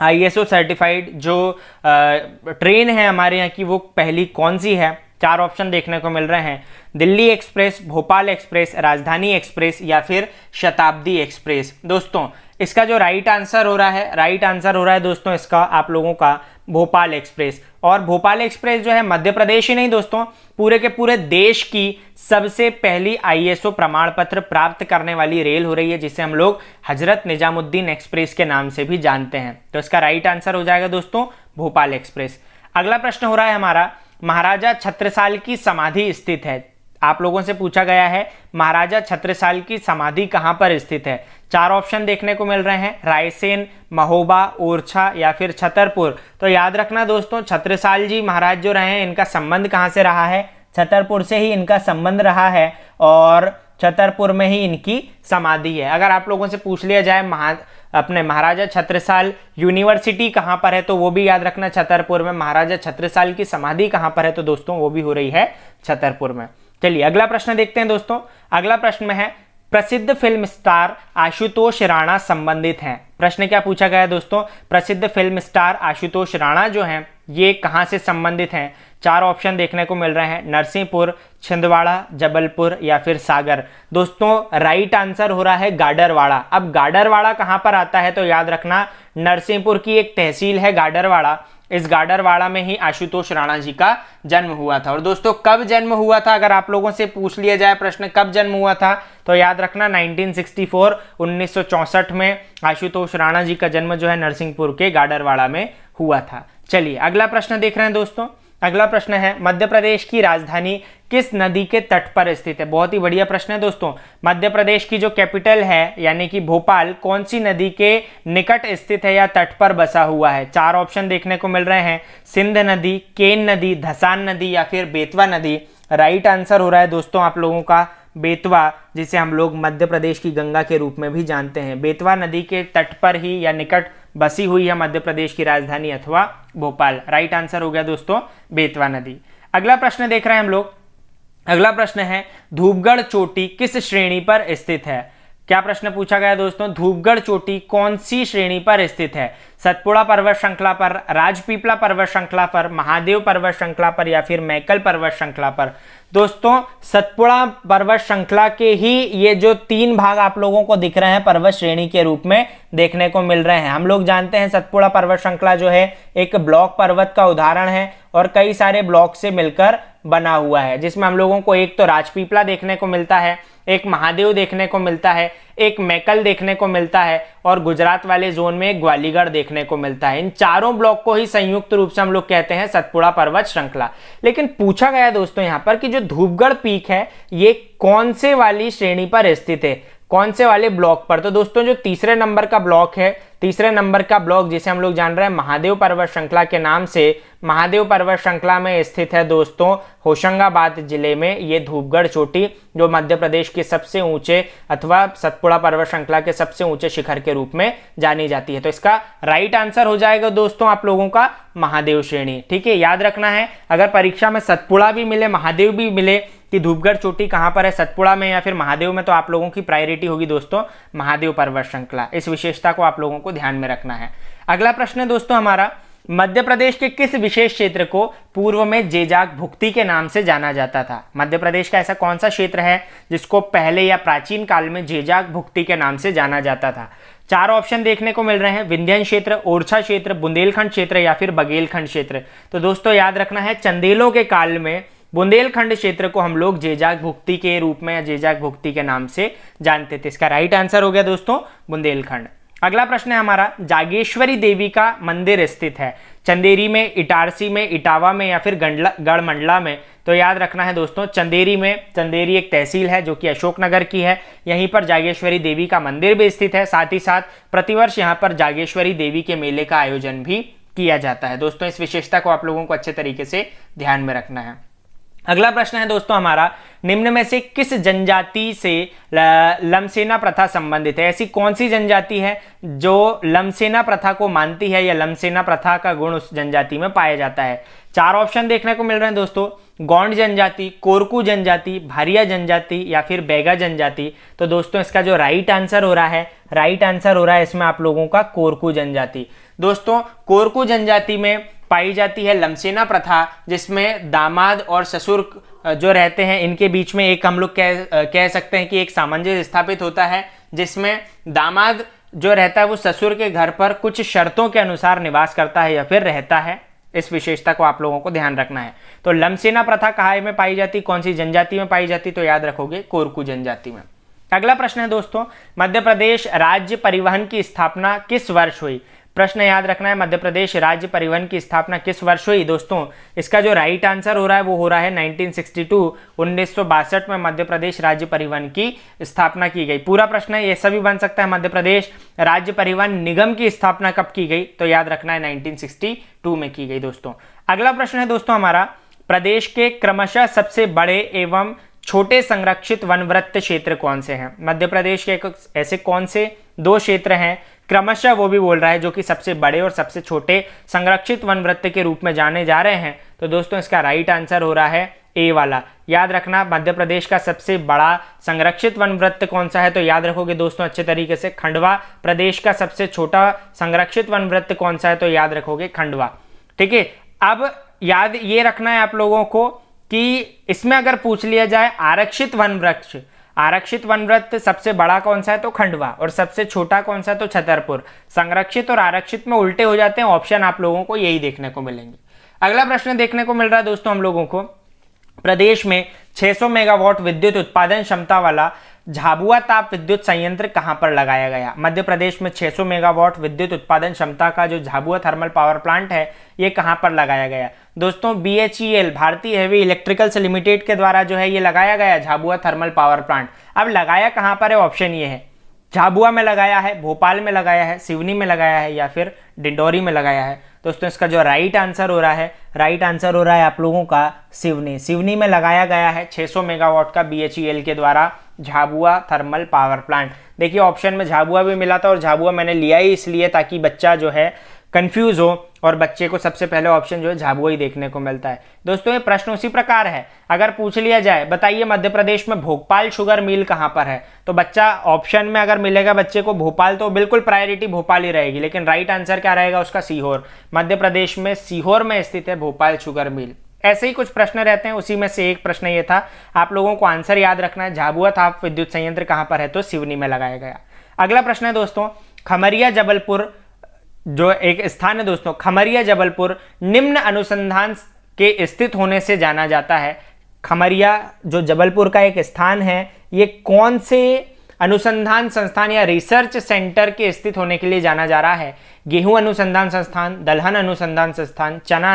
[SPEAKER 1] ISO सर्टिफाइड जो ट्रेन है हमारे यहाँ की, वो पहली कौन सी है? 4 ऑप्शन देखने को मिल रहे हैं, दिल्ली एक्सप्रेस, भोपाल एक्सप्रेस, राजधानी एक्सप्रेस या फिर शताब्दी एक्सप्रेस। दोस्तों इसका जो राइट आंसर हो रहा है दोस्तों इसका आप लोगों का भोपाल एक्सप्रेस। और भोपाल एक्सप्रेस जो है मध्य प्रदेश ही नहीं दोस्तों, पूरे के पूरे देश की सबसे पहली ISO प्रमाण पत्र प्राप्त करने वाली रेल हो रही है, जिसे हम लोग हजरत निजामुद्दीन एक्सप्रेस के नाम से भी जानते हैं। तो इसका राइट आंसर हो जाएगा दोस्तों भोपाल एक्सप्रेस। अगला प्रश्न हो रहा है हमारा, महाराजा छत्रसाल की समाधि स्थित है। आप लोगों से पूछा गया है महाराजा छत्रसाल की समाधि कहां पर स्थित है। 4 ऑप्शन देखने को मिल रहे हैं, रायसेन, महोबा, ओरछा या फिर छतरपुर। तो याद रखना दोस्तों, छत्रसाल जी महाराज जो रहे हैं, इनका संबंध कहां से रहा है? छतरपुर से ही इनका संबंध रहा है और छतरपुर में ही इनकी समाधि है। अगर आप लोगों से पूछ लिया जाए अपने महाराजा छत्रसाल यूनिवर्सिटी कहां पर है, तो वो भी याद रखना छतरपुर में। महाराजा छत्रसाल की समाधि कहां पर है, तो दोस्तों वो भी हो रही है छतरपुर में। चलिए अगला प्रश्न देखते हैं दोस्तों। अगला प्रश्न में है, प्रसिद्ध फिल्म स्टार आशुतोष राणा संबंधित हैं। प्रश्न क्या पूछा गया है दोस्तों, प्रसिद्ध फिल्म स्टार आशुतोष राणा जो हैं ये कहां से संबंधित हैं? 4 ऑप्शन देखने को मिल रहे हैं, नरसिंहपुर, छिंदवाड़ा, जबलपुर या फिर सागर। दोस्तों राइट आंसर हो रहा है गाडरवाड़ा। अब गाडरवाड़ा कहां पर आता है, तो याद रखना नरसिंहपुर की एक तहसील है गाडरवाड़ा। इस गाडरवाड़ा में ही आशुतोष राणा जी का जन्म हुआ था। और दोस्तों कब जन्म हुआ था, अगर आप लोगों से पूछ लिया जाए प्रश्न कब जन्म हुआ था, तो याद रखना 1964 में आशुतोष राणा जी का जन्म जो है नरसिंहपुर के गाडरवाड़ा में हुआ था। चलिए अगला प्रश्न देख रहे हैं दोस्तों। अगला प्रश्न है, मध्य प्रदेश की राजधानी किस नदी के तट पर स्थित है? बहुत ही बढ़िया प्रश्न है दोस्तों। मध्य प्रदेश की जो कैपिटल है यानी कि भोपाल, कौन सी नदी के निकट स्थित है या तट पर बसा हुआ है? 4 ऑप्शन देखने को मिल रहे हैं, सिंध नदी, केन नदी, धसान नदी या फिर बेतवा नदी। राइट आंसर हो रहा है दोस्तों आप लोगों का बेतवा, जिसे हम लोग मध्य प्रदेश की गंगा के रूप में भी जानते हैं। बेतवा नदी के तट पर ही या निकट बसी हुई है मध्य प्रदेश की राजधानी अथवा भोपाल। राइट आंसर हो गया दोस्तों बेतवा नदी। अगला प्रश्न देख रहे हैं हम लोग, अगला प्रश्न है धूपगढ़ चोटी किस श्रेणी पर स्थित है। क्या प्रश्न पूछा गया दोस्तों, धूपगढ़ चोटी कौन सी श्रेणी पर स्थित है। सतपुड़ा पर्वत श्रृंखला पर, राजपीपला पर्वत श्रृंखला पर, महादेव पर्वत श्रृंखला पर या फिर मैकल पर्वत श्रृंखला पर। दोस्तों सतपुड़ा पर्वत श्रृंखला के ही ये जो 3 भाग आप लोगों को दिख रहे हैं पर्वत श्रेणी के रूप में देखने को मिल रहे हैं। हम लोग जानते हैं सतपुड़ा पर्वत श्रृंखला जो है एक ब्लॉक पर्वत का उदाहरण है और कई सारे ब्लॉक से मिलकर बना हुआ है, जिसमें हम लोगों को एक तो राजपीपला देखने को मिलता है, एक महादेव देखने को मिलता है, एक मैकल देखने को मिलता है और गुजरात वाले जोन में एक ग्वालीगढ़ देखने को मिलता है। इन चारों ब्लॉक को ही संयुक्त रूप से हम लोग कहते हैं सतपुड़ा पर्वत श्रृंखला। लेकिन पूछा गया दोस्तों यहाँ पर कि जो धूपगढ़ पीक है ये कौन से वाली श्रेणी पर स्थित है, कौन से वाले ब्लॉक पर। तो दोस्तों जो तीसरे नंबर का ब्लॉक है, तीसरे नंबर का ब्लॉक जिसे हम लोग जान रहे हैं महादेव पर्वत श्रृंखला के नाम से, महादेव पर्वत श्रृंखला में स्थित है दोस्तों होशंगाबाद जिले में ये धूपगढ़ चोटी, जो मध्य प्रदेश के सबसे ऊंचे अथवा सतपुड़ा पर्वत श्रृंखला के सबसे ऊंचे शिखर के रूप में जानी जाती है। तो इसका राइट आंसर हो जाएगा दोस्तों आप लोगों का महादेव श्रेणी। ठीक है, याद रखना है अगर परीक्षा में सतपुड़ा भी मिले महादेव भी मिले कि धूपगढ़ चोटी कहां पर है, सतपुड़ा में या फिर महादेव में, तो आप लोगों की प्रायोरिटी होगी दोस्तों महादेव पर्वत श्रृंखला। इस विशेषता को आप लोगों को ध्यान में रखना है। अगला प्रश्न है दोस्तों हमारा, मध्य प्रदेश के किस विशेष क्षेत्र को पूर्व में जेजाग भुक्ति के नाम से जाना जाता था। मध्य प्रदेश का ऐसा कौन सा क्षेत्र है जिसको पहले या प्राचीन काल में जेजाग भुक्ति के नाम से जाना जाता था। 4 ऑप्शन देखने को मिल रहे हैं, विंध्यन क्षेत्र, ओरछा क्षेत्र, बुंदेलखंड क्षेत्र या फिर बघेलखंड क्षेत्र। तो दोस्तों याद रखना है चंदेलों के काल में बुंदेलखंड क्षेत्र को हम लोग जेजाग भुक्ति के रूप में या जेजाग भुक्ति के नाम से जानते थे। इसका राइट आंसर हो गया दोस्तों बुंदेलखंड। अगला प्रश्न है हमारा, जागेश्वरी देवी का मंदिर स्थित है चंदेरी में, इटारसी में, इटावा में या फिर गढ़मंडला में। तो याद रखना है दोस्तों चंदेरी में, चंदेरी एक तहसील है जो कि अशोकनगर की है, यहीं पर जागेश्वरी देवी का मंदिर भी स्थित है। साथ ही साथ प्रतिवर्ष यहाँ पर जागेश्वरी देवी के मेले का आयोजन भी किया जाता है। दोस्तों इस विशेषता को आप लोगों को अच्छे तरीके से ध्यान में रखना है। अगला प्रश्न है दोस्तों हमारा, निम्न में से किस जनजाति से लमसेना प्रथा संबंधित है। ऐसी कौन सी जनजाति है जो लमसेना प्रथा को मानती है या लमसेना प्रथा का गुण उस जनजाति में पाया जाता है। 4 ऑप्शन देखने को मिल रहे हैं दोस्तों, गोंड जनजाति, कोरकू जनजाति, भारिया जनजाति या फिर बैगा जनजाति। तो दोस्तों इसका जो राइट आंसर हो रहा है, राइट आंसर हो रहा है इसमें आप लोगों का कोरकू जनजाति। दोस्तों कोरकू जनजाति में पाई जाती है लमसेना प्रथा, जिसमें दामाद और ससुर जो रहते हैं इनके बीच में एक हम लोग कह सकते हैं कि एक सामंजस्य स्थापित होता है, जिसमें दामाद जो रहता है वो ससुर के घर पर कुछ शर्तों के अनुसार निवास करता है या फिर रहता है। इस विशेषता को आप लोगों को ध्यान रखना है। तो लमसेना प्रथा कहाँ में पाई जाती, कौन सी जनजाति में पाई जाती, तो याद रखोगे कोरकू जनजाति में। अगला प्रश्न है दोस्तों, मध्य प्रदेश राज्य परिवहन की स्थापना किस वर्ष हुई। प्रश्न याद रखना है, मध्य प्रदेश राज्य परिवहन की स्थापना किस वर्ष हुई। दोस्तों इसका जो राइट आंसर हो रहा है वो हो रहा है 1962, 1962 में मध्य प्रदेश राज्य परिवहन की स्थापना की गई। पूरा प्रश्न है, ऐसा भी बन सकता है मध्य प्रदेश राज्य परिवहन निगम की स्थापना कब की गई, तो याद रखना है 1962 में की गई। दोस्तों अगला प्रश्न है दोस्तों हमारा, प्रदेश के क्रमशः सबसे बड़े एवं छोटे संरक्षित वनवृत्त क्षेत्र कौन से हैं। मध्य प्रदेश के ऐसे कौन से 2 क्षेत्र हैं, क्रमशः वो भी बोल रहा है, जो कि सबसे बड़े और सबसे छोटे संरक्षित वनवृत्त के रूप में जाने जा रहे हैं। तो दोस्तों इसका राइट आंसर हो रहा है ए वाला। याद रखना मध्य प्रदेश का सबसे बड़ा संरक्षित वनवृत्त कौन सा है, तो याद रखोगे दोस्तों अच्छे तरीके से खंडवा। प्रदेश का सबसे छोटा संरक्षित वनवृत्त कौन सा है, तो याद रखोगे खंडवा। ठीक है, अब याद ये रखना है आप लोगों को कि इसमें अगर पूछ लिया जाए आरक्षित वनवृक्ष, आरक्षित वनवृत्त सबसे बड़ा कौन सा है, तो खंडवा, और सबसे छोटा कौन सा है, तो छतरपुर। संरक्षित और आरक्षित में उल्टे हो जाते हैं ऑप्शन, आप लोगों को यही देखने को मिलेंगे। अगला प्रश्न देखने को मिल रहा है दोस्तों हम लोगों को, प्रदेश में 600 मेगावाट विद्युत उत्पादन क्षमता वाला झाबुआ ताप विद्युत संयंत्र कहां पर लगाया गया। मध्य प्रदेश में 600 मेगावाट विद्युत उत्पादन क्षमता का जो झाबुआ थर्मल पावर प्लांट है ये कहां पर लगाया गया। दोस्तों BHEL भारतीय हेवी इलेक्ट्रिकल्स लिमिटेड के द्वारा जो है ये लगाया गया झाबुआ थर्मल पावर प्लांट। अब लगाया कहां पर है, ऑप्शन ये है, झाबुआ में लगाया है, भोपाल में लगाया है, सिवनी में लगाया है या फिर डिंडोरी में लगाया है। दोस्तों इसका जो राइट आंसर हो रहा है, राइट आंसर हो रहा है आप लोगों का सिवनी। सिवनी में लगाया गया है 600 मेगावाट का BHEL के द्वारा झाबुआ थर्मल पावर प्लांट। देखिए ऑप्शन में झाबुआ भी मिला था और झाबुआ मैंने लिया ही इसलिए ताकि बच्चा जो है कंफ्यूज हो और बच्चे को सबसे पहले ऑप्शन जो है झाबुआ ही देखने को मिलता है। दोस्तों ये प्रश्न उसी प्रकार है, अगर पूछ लिया जाए बताइए मध्य प्रदेश में भोपाल शुगर मिल कहां पर है, तो बच्चा ऑप्शन में अगर मिलेगा बच्चे को भोपाल तो बिल्कुल प्रायोरिटी भोपाल ही रहेगी, लेकिन राइट आंसर क्या रहेगा उसका सीहोर। मध्य प्रदेश में सीहोर में स्थित है भोपाल शुगर मिल। ऐसे ही कुछ प्रश्न रहते हैं, उसी में से एक प्रश्न ये था, आप लोगों को आंसर याद रखना है, झाबुआ ताप विद्युत संयंत्र कहां पर है, तो सिवनी में लगाया गया। अगला प्रश्न है दोस्तों, खमरिया जबलपुर जो एक स्थान है दोस्तों, खमरिया जबलपुर निम्न अनुसंधान के स्थित होने से जाना जाता है। खमरिया जो जबलपुर का एक स्थान है, ये कौन से अनुसंधान संस्थान या रिसर्च सेंटर के स्थित होने के लिए जाना जा रहा है? गेहूं अनुसंधान संस्थान, दलहन अनुसंधान संस्थान, चना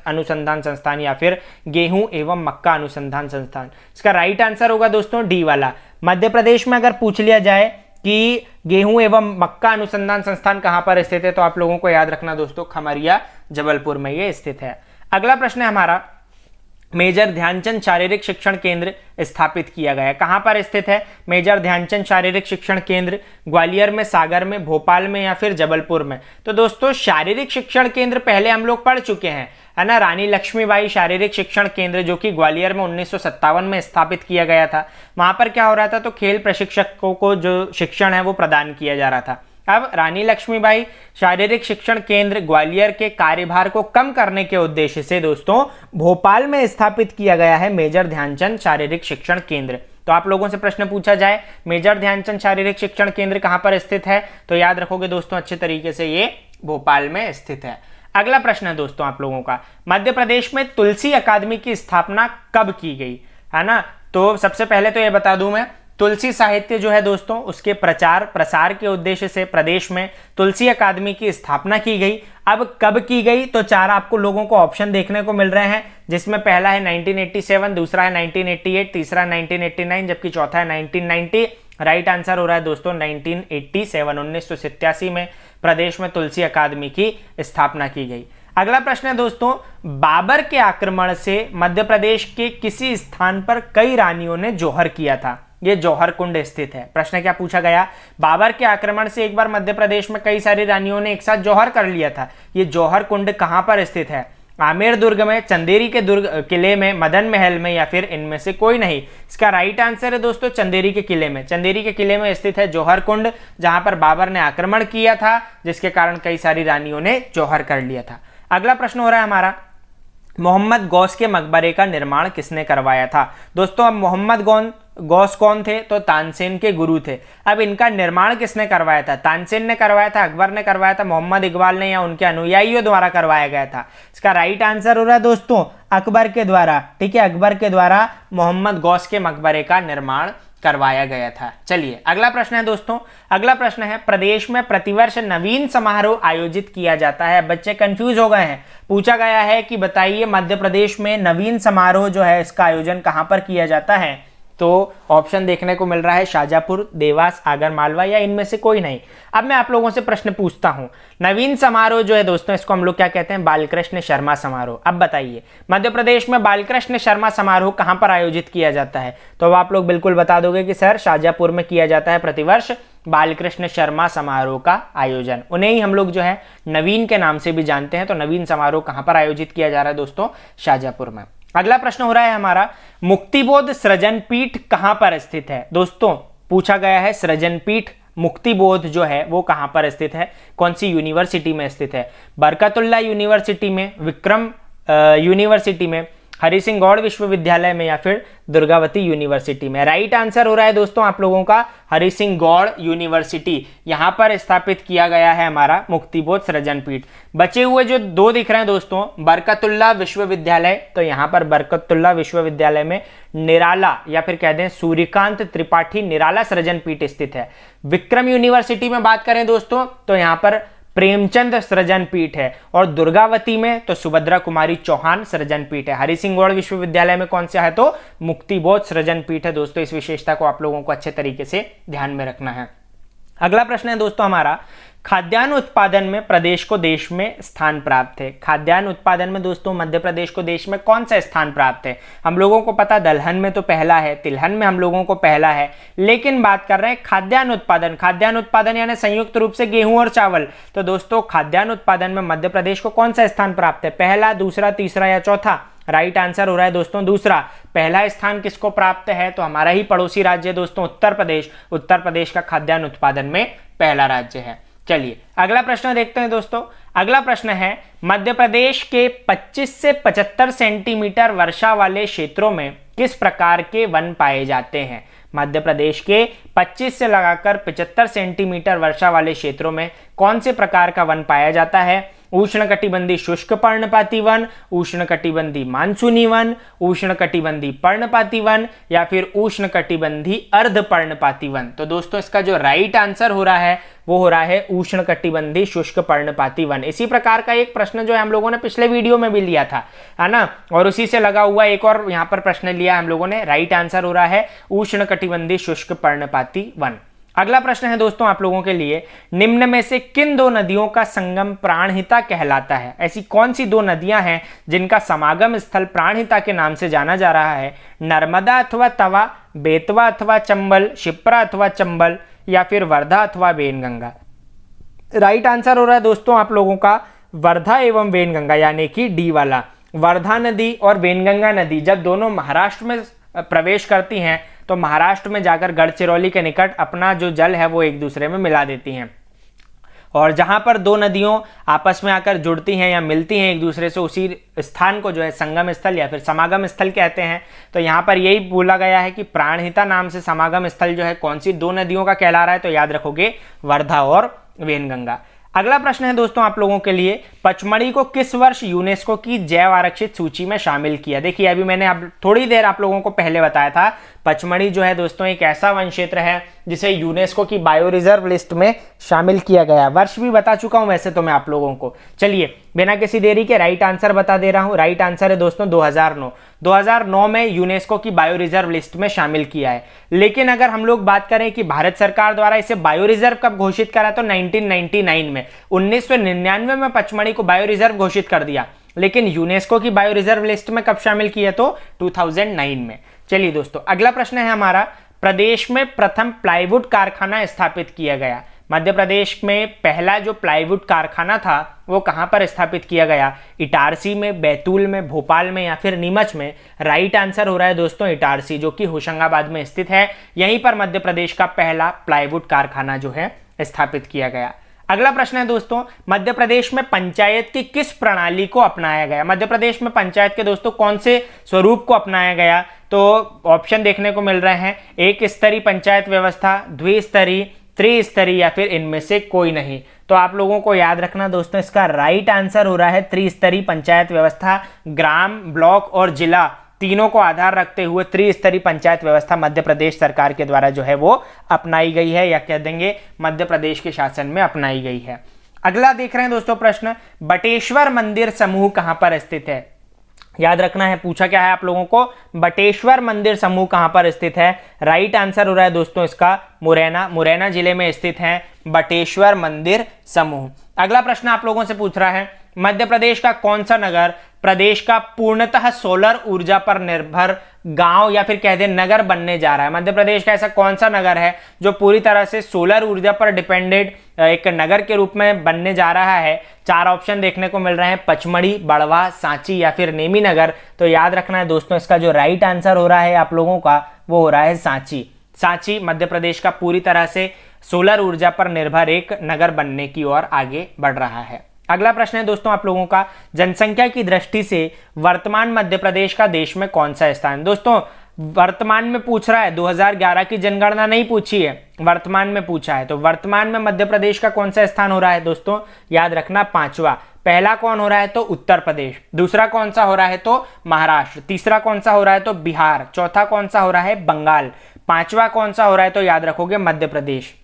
[SPEAKER 1] अनुसंधान संस्थान या फिर गेहूं एवं मक्का अनुसंधान संस्थान। इसका राइट आंसर होगा दोस्तों डी वाला। मध्य प्रदेश में अगर पूछ लिया जाए कि गेहूं एवं मक्का अनुसंधान संस्थान कहां पर स्थित है, तो आप लोगों को याद रखना दोस्तों खमरिया जबलपुर में ये स्थित है। अगला प्रश्न है हमारा, मेजर ध्यानचंद शारीरिक शिक्षण केंद्र स्थापित किया गया है, कहां पर स्थित है? मेजर ध्यानचंद शारीरिक शिक्षण केंद्र ग्वालियर में, सागर में, भोपाल में या फिर जबलपुर में? तो दोस्तों शारीरिक शिक्षण केंद्र पहले हम लोग पढ़ चुके हैं, है ना, रानी लक्ष्मीबाई शारीरिक शिक्षण केंद्र जो कि ग्वालियर में 1957 में स्थापित किया गया था। वहां पर क्या हो रहा था, तो खेल प्रशिक्षकों को जो शिक्षण है वो प्रदान किया जा रहा था। अब रानी लक्ष्मीबाई शारीरिक शिक्षण केंद्र ग्वालियर के कार्यभार को कम करने के उद्देश्य से दोस्तों भोपाल में स्थापित किया गया है मेजर ध्यानचंद शारीरिक शिक्षण केंद्र। तो आप लोगों से प्रश्न पूछा जाए मेजर ध्यानचंद शारीरिक शिक्षण केंद्र कहां पर स्थित है, तो याद रखोगे दोस्तों अच्छे तरीके से ये भोपाल में स्थित है। अगला प्रश्न है दोस्तों आप लोगों का, मध्य प्रदेश में तुलसी अकादमी की स्थापना कब की गई, है ना? तो सबसे पहले तो ये बता दूं मैं, तुलसी साहित्य जो है दोस्तों उसके प्रचार प्रसार के उद्देश्य से प्रदेश में तुलसी अकादमी की स्थापना की गई। अब कब की गई, तो चार आपको लोगों को ऑप्शन देखने को मिल रहे हैं, जिसमें पहला है 1987, दूसरा है 1988, तीसरा 1989, जबकि चौथा है 1990। राइट आंसर हो रहा है दोस्तों 1987, 1987 में प्रदेश में तुलसी अकादमी की स्थापना की गई। अगला प्रश्न है दोस्तों, बाबर के आक्रमण से मध्य प्रदेश के किसी स्थान पर कई रानियों ने जौहर किया था? ये जौहर कुंड स्थित है। प्रश्न क्या पूछा गया, बाबर के आक्रमण से एक बार मध्य प्रदेश में कई सारी रानियों ने एक साथ जौहर कर लिया था। ये जौहर कुंड कहां पर स्थित है? आमेर दुर्ग में, चंदेरी के दुर्ग किले में, मदन महल में या फिर इनमें से कोई नहीं? इसका राइट आंसर है दोस्तों चंदेरी के किले में। चंदेरी के किले में स्थित है जौहर कुंड, जहां पर बाबर ने आक्रमण किया था, जिसके कारण कई सारी रानियों ने जौहर कर लिया था। अगला प्रश्न हो रहा है हमारा, मोहम्मद गौस के मकबरे का निर्माण किसने करवाया था? दोस्तों अब मोहम्मद गौस कौन थे, तो तानसेन के गुरु थे। अब इनका निर्माण किसने करवाया था? तानसेन ने करवाया था, अकबर ने करवाया था, मोहम्मद इकबाल ने या उनके अनुयायियों द्वारा करवाया गया था? इसका राइट आंसर हो रहा है दोस्तों अकबर के द्वारा। ठीक है, अकबर के द्वारा मोहम्मद गौस के मकबरे का निर्माण करवाया गया था। चलिए अगला प्रश्न है दोस्तों, अगला प्रश्न है, प्रदेश में प्रतिवर्ष नवीन समारोह आयोजित किया जाता है। बच्चे कंफ्यूज हो गए हैं, पूछा गया है कि बताइए मध्य प्रदेश में नवीन समारोह जो है इसका आयोजन कहां पर किया जाता है? तो ऑप्शन देखने को मिल रहा है शाजापुर, देवास, आगर मालवा या इनमें से कोई नहीं। अब मैं आप लोगों से प्रश्न पूछता हूं, नवीन समारोह जो है दोस्तों इसको हम लोग क्या कहते हैं? बालकृष्ण शर्मा समारोह। अब बताइए मध्य प्रदेश में बालकृष्ण शर्मा समारोह कहां पर आयोजित किया जाता है? तो अब आप लोग बिल्कुल बता दोगे कि सर शाजापुर में किया जाता है प्रतिवर्ष बालकृष्ण शर्मा समारोह का आयोजन। उन्हें ही हम लोग जो है नवीन के नाम से भी जानते हैं। तो नवीन समारोह कहां पर आयोजित किया जा रहा है दोस्तों? शाजापुर में। अगला प्रश्न हो रहा है हमारा, मुक्तिबोध सृजन पीठ कहां पर स्थित है? दोस्तों पूछा गया है सृजन पीठ मुक्तिबोध जो है वो कहां पर स्थित है, कौन सी यूनिवर्सिटी में स्थित है? बरकतुल्लाह यूनिवर्सिटी में, विक्रम यूनिवर्सिटी में, हरि सिंह गौड़ विश्वविद्यालय में या फिर दुर्गावती यूनिवर्सिटी में? राइट आंसर हो रहा है दोस्तों आप लोगों का हरि सिंह गौड़ यूनिवर्सिटी, यहां पर स्थापित किया गया है हमारा मुक्तिबोध सृजन पीठ। बचे हुए जो दो दिख रहे हैं दोस्तों, बरकतुल्लाह विश्वविद्यालय, तो यहां पर बरकतुल्लाह विश्वविद्यालय में निराला या फिर कह दें सूर्यकांत त्रिपाठी निराला सृजन पीठ स्थित है। विक्रम यूनिवर्सिटी में बात करें दोस्तों तो यहां पर प्रेमचंद सृजन पीठ है, और दुर्गावती में तो सुभद्रा कुमारी चौहान सृजन पीठ है। हरि सिंह गौड़ विश्वविद्यालय में कौन सा है? तो मुक्तिबोध सृजन पीठ है दोस्तों। इस विशेषता को आप लोगों को अच्छे तरीके से ध्यान में रखना है। अगला प्रश्न है दोस्तों हमारा, खाद्यान्न उत्पादन में प्रदेश को देश में स्थान प्राप्त है। खाद्यान्न उत्पादन में दोस्तों मध्य प्रदेश को देश में कौन सा स्थान प्राप्त है? हम लोगों को पता दलहन में तो पहला है, तिलहन में हम लोगों को पहला है, लेकिन बात कर रहे हैं खाद्यान्न उत्पादन। खाद्यान्न उत्पादन यानी संयुक्त रूप से गेहूं और चावल। तो दोस्तों खाद्यान्न उत्पादन में मध्य प्रदेश को कौन सा स्थान प्राप्त है? पहला, दूसरा, तीसरा या चौथा? राइट आंसर हो रहा है दोस्तों दूसरा। पहला स्थान किसको प्राप्त है? तो हमारा ही पड़ोसी राज्य दोस्तों उत्तर प्रदेश। उत्तर प्रदेश का खाद्यान्न उत्पादन में पहला राज्य है। चलिए अगला प्रश्न देखते हैं दोस्तों। अगला प्रश्न है, मध्य प्रदेश के 25 से 75 सेंटीमीटर वर्षा वाले क्षेत्रों में किस प्रकार के वन पाए जाते हैं? मध्य प्रदेश के 25 से लगाकर 75 सेंटीमीटर वर्षा वाले क्षेत्रों में कौन से प्रकार का वन पाया जाता है? उष्णकटिबंधीय शुष्क पर्णपाती वन, उष्णकटिबंधीय मानसूनी वन, उष्णकटिबंधीय पर्णपाती वन या फिर उष्णकटिबंधीय अर्ध पर्णपाती वन? तो दोस्तों इसका जो राइट आंसर हो रहा है वो हो रहा है उष्णकटिबंधीय शुष्क पर्णपाती वन। इसी प्रकार का एक प्रश्न जो है हम लोगों ने पिछले वीडियो में भी लिया था, है ना, और उसी से लगा हुआ एक और यहाँ पर प्रश्न लिया हम लोगों ने। राइट आंसर हो रहा है उष्णकटिबंधीय शुष्क पर्णपाती वन। अगला प्रश्न है दोस्तों आप लोगों के लिए, निम्न में से किन दो नदियों का संगम प्राणहिता कहलाता है? ऐसी कौन सी दो नदियां हैं जिनका समागम स्थल प्राणहिता के नाम से जाना जा रहा है? नर्मदा अथवा तवा, बेतवा अथवा चंबल, शिप्रा अथवा चंबल या फिर वर्धा अथवा वेनगंगा? राइट आंसर हो रहा है दोस्तों आप लोगों का वर्धा एवं वेनगंगा, यानी कि डी वाला। वर्धा नदी और वेनगंगा नदी जब दोनों महाराष्ट्र में प्रवेश करती हैं तो महाराष्ट्र में जाकर गढ़चिरौली के निकट अपना जो जल है वो एक दूसरे में मिला देती हैं, और जहां पर दो नदियों आपस में आकर जुड़ती हैं या मिलती हैं एक दूसरे से, उसी स्थान को जो है संगम स्थल या फिर समागम स्थल कहते हैं। तो यहाँ पर यही बोला गया है कि प्राणहिता नाम से समागम स्थल जो है कौन सी दो नदियों का कहला रहा है? तो याद रखोगे वर्धा और वेनगंगा। अगला प्रश्न है दोस्तों आप लोगों के लिए, पचमढ़ी को किस वर्ष यूनेस्को की जैव आरक्षित सूची में शामिल किया? देखिए अभी मैंने अब थोड़ी देर आप लोगों को पहले बताया था, पचमढ़ी जो है दोस्तों एक ऐसा वन क्षेत्र है जिसे यूनेस्को की बायो रिजर्व लिस्ट में शामिल किया गया। वर्ष भी बता चुका हूं वैसे तो मैं आप लोगों को। चलिए बिना किसी देरी के राइट आंसर बता दे रहा हूं। राइट आंसर है दोस्तों 2009। 2009 में यूनेस्को की बायो रिजर्व लिस्ट में शामिल किया है। लेकिन अगर हम लोग बात करें कि भारत सरकार द्वारा इसे बायो रिजर्व कब घोषित करा, तो 1999 में, 1999 में पचमढ़ी को बायो रिजर्व घोषित कर दिया। लेकिन यूनेस्को की बायो रिजर्व लिस्ट में कब शामिल किया? तो 2009 में। चलिए दोस्तों अगला प्रश्न है हमारा, प्रदेश में प्रथम प्लाईवुड कारखाना स्थापित किया गया। मध्य प्रदेश में पहला जो प्लाईवुड कारखाना था वो कहां पर स्थापित किया गया? इटारसी में, बैतूल में, भोपाल में या फिर नीमच में? राइट आंसर हो रहा है दोस्तों इटारसी, जो कि होशंगाबाद में स्थित है। यहीं पर मध्य प्रदेश का पहला प्लाईवुड कारखाना जो है स्थापित किया गया। अगला प्रश्न है दोस्तों, मध्य प्रदेश में पंचायत की किस प्रणाली को अपनाया गया? मध्य प्रदेश में पंचायत के दोस्तों कौन से स्वरूप को अपनाया गया? तो ऑप्शन देखने को मिल रहे हैं, एक स्तरीय पंचायत व्यवस्था, द्विस्तरीय, त्रिस्तरीय या फिर इनमें से कोई नहीं। तो आप लोगों को याद रखना दोस्तों इसका राइट आंसर हो रहा है त्रिस्तरीय पंचायत व्यवस्था। ग्राम, ब्लॉक और जिला तीनों को आधार रखते हुए त्रिस्तरीय पंचायत व्यवस्था मध्य प्रदेश सरकार के द्वारा जो है वो अपनाई गई है, या कह देंगे मध्य प्रदेश के शासन में अपनाई गई है। अगला देख रहे हैं दोस्तों प्रश्न, बटेश्वर मंदिर समूह कहां पर स्थित है? याद रखना है, पूछा क्या है आप लोगों को, बटेश्वर मंदिर समूह कहां पर स्थित है? राइट आंसर हो रहा है दोस्तों इसका मुरैना जिले में स्थित है बटेश्वर मंदिर समूह। अगला प्रश्न आप लोगों से पूछ रहा है, मध्य प्रदेश का कौन सा नगर प्रदेश का पूर्णतः सोलर ऊर्जा पर निर्भर गांव या फिर कह दे नगर बनने जा रहा है? मध्य प्रदेश का ऐसा कौन सा नगर है जो पूरी तरह से सोलर ऊर्जा पर डिपेंडेंट एक नगर के रूप में बनने जा रहा है? चार ऑप्शन देखने को मिल रहे हैं, पचमढ़ी, बड़वा, सांची या फिर नेमी नगर। तो याद रखना है दोस्तों इसका जो राइट आंसर हो रहा है आप लोगों का वो हो रहा है सांची। सांची मध्य प्रदेश का पूरी तरह से सोलर ऊर्जा पर निर्भर एक नगर बनने की ओर आगे बढ़ रहा है। अगला प्रश्न है दोस्तों आप लोगों का, जनसंख्या की दृष्टि से वर्तमान मध्य प्रदेश का देश में कौन सा स्थान? दोस्तों वर्तमान में पूछ रहा है, 2011 की जनगणना नहीं पूछी है, वर्तमान में पूछा है। तो वर्तमान में मध्य प्रदेश का कौन सा स्थान हो रहा है दोस्तों? याद रखना पांचवा। पहला कौन हो रहा है? तो उत्तर प्रदेश। दूसरा कौन सा हो रहा है? तो महाराष्ट्र। तीसरा कौन सा हो रहा है? तो बिहार। चौथा कौन सा हो रहा है? बंगाल। पांचवा कौन सा हो रहा है? तो याद रखोगे मध्य प्रदेश।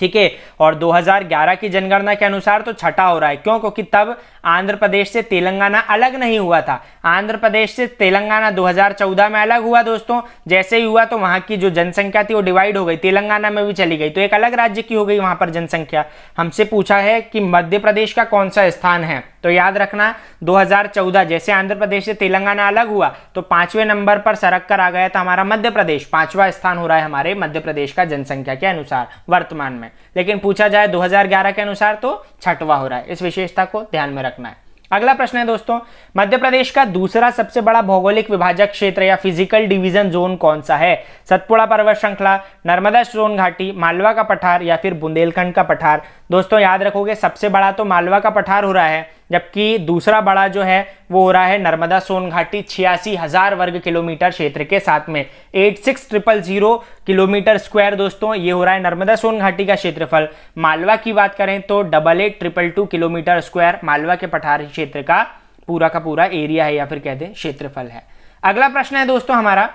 [SPEAKER 1] ठीक है। और 2011 की जनगणना के अनुसार तो छठा हो रहा है। क्यों? क्योंकि तब आंध्र प्रदेश से तेलंगाना अलग नहीं हुआ था। आंध्र प्रदेश से तेलंगाना 2014 में अलग हुआ दोस्तों। जैसे ही हुआ तो वहां की जो जनसंख्या थी वो डिवाइड हो गई, तेलंगाना में भी चली गई, तो एक अलग राज्य की हो गई वहां पर जनसंख्या। हमसे पूछा है कि मध्य प्रदेश का कौन सा स्थान है, तो याद रखना 2014 जैसे आंध्र प्रदेश से तेलंगाना अलग हुआ तो 5वें नंबर पर सरक कर आ गया था हमारा मध्य प्रदेश। 5वां स्थान हो रहा है हमारे मध्य प्रदेश का जनसंख्या के अनुसार वर्तमान में। लेकिन पूछा जाए 2011 के अनुसार तो छठवां हो रहा है। इस विशेषता को ध्यान में रखना है। अगला प्रश्न है दोस्तों, मध्य प्रदेश का दूसरा सबसे बड़ा भौगोलिक विभाजक क्षेत्र या फिजिकल डिवीजन जोन कौन सा है? सतपुड़ा पर्वत श्रृंखला, नर्मदा सोन घाटी, मालवा का पठार या फिर बुंदेलखंड का पठार? दोस्तों याद रखोगे सबसे बड़ा तो मालवा का पठार हो रहा है, जबकि दूसरा बड़ा जो है वो हो रहा है नर्मदा सोन घाटी 86,000 वर्ग किलोमीटर क्षेत्र के साथ में 86,000 किलोमीटर स्क्वायर। दोस्तों ये हो रहा है नर्मदा सोन घाटी का क्षेत्रफल। मालवा की बात करें तो 88,222 किलोमीटर स्क्वायर मालवा के पठार क्षेत्र का पूरा एरिया है या फिर कहते हैं क्षेत्रफल है। अगला प्रश्न है दोस्तों हमारा,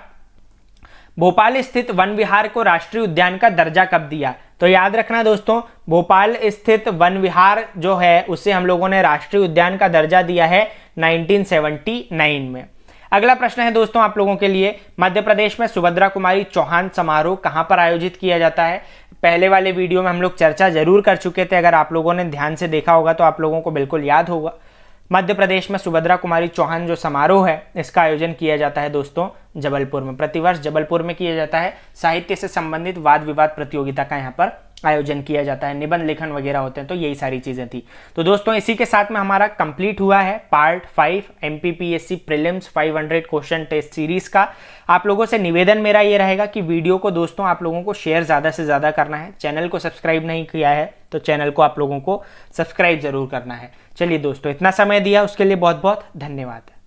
[SPEAKER 1] भोपाल स्थित वन विहार को राष्ट्रीय उद्यान का दर्जा कब दिया? तो याद रखना दोस्तों, भोपाल स्थित वन विहार जो है उसे हम लोगों ने राष्ट्रीय उद्यान का दर्जा दिया है 1979 में। अगला प्रश्न है दोस्तों आप लोगों के लिए, मध्य प्रदेश में सुभद्रा कुमारी चौहान समारोह कहां पर आयोजित किया जाता है? पहले वाले वीडियो में हम लोग चर्चा जरूर कर चुके थे, अगर आप लोगों ने ध्यान से देखा होगा तो आप लोगों को बिल्कुल याद होगा। मध्य प्रदेश में सुभद्रा कुमारी चौहान जो समारोह है इसका आयोजन किया जाता है दोस्तों जबलपुर में। प्रतिवर्ष जबलपुर में किया जाता है। साहित्य से संबंधित वाद विवाद प्रतियोगिता का यहाँ पर आयोजन किया जाता है, निबंध लेखन वगैरह होते हैं, तो यही सारी चीजें थी। तो दोस्तों इसी के साथ में हमारा कंप्लीट हुआ है part 5 MPPSC prelims 500 question test series का। आप लोगों से निवेदन मेरा ये रहेगा कि वीडियो को दोस्तों आप लोगों को शेयर ज़्यादा से ज़्यादा करना है। चैनल को सब्सक्राइब नहीं किया है तो चैनल को आप लोगों को सब्सक्राइब जरूर करना है। चलिए दोस्तों इतना समय दिया उसके लिए बहुत बहुत धन्यवाद।